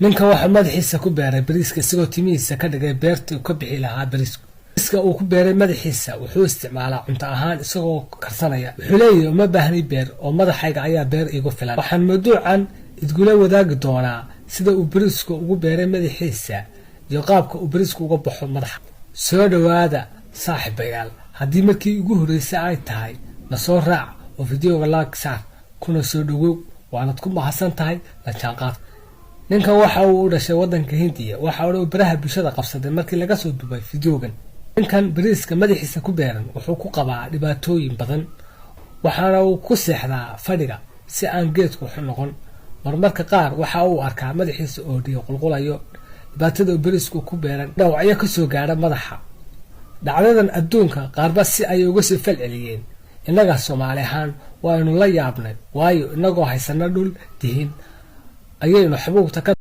ninka waxa madaxiisa ku beeray bariiska isagoo timihiisa ka dhigay beertii uu ka bixi lahaa bariisku bariiska uu ku beeray madaxiisa wuxuu isticmaalaa cunto ahaan isagoo karsanaya wuxuu leeyahay uma baahni beer oo madaxayga ayaa beer iigu filan waxaan mawduucan idgula wadaagi doonaa sida uu bariisku ugu beeray madaxiisa iyo qaabka uu bariisku uga baxo madaxa soo dhawaada saaxiibayaal haddii markii ugu horeysay ay tahay na soo raac oo fiidiyoga like saar kuna soo dhawow waanad ku mahadsan tahay la jaanqaad ninkan waxa uu u dhashay wadanka Hindiya waxa uu baraha bulshada qabsaday markii laga soo dubay fiidiyoogan ninkan bariiska madaxiisa ku beeran wuxuu ku qabaa dhibaatooyin badan waxaana uu ku seexdaa fadhiga si aan geedku xun noqon marmarka qaar waxa uu arkaa madaxiisa oo dhiyo qulqulayo dhibaatada bariisku ku beeran dhaawacyo ka soo gaara madaxa dhacdadan adduunka qaarba si ay uga soo falceliyeen inaga Soomaali ahaan waa inuu la yaabnay waayo inagoo haysana dhul dihin ayaynu xabuugta ka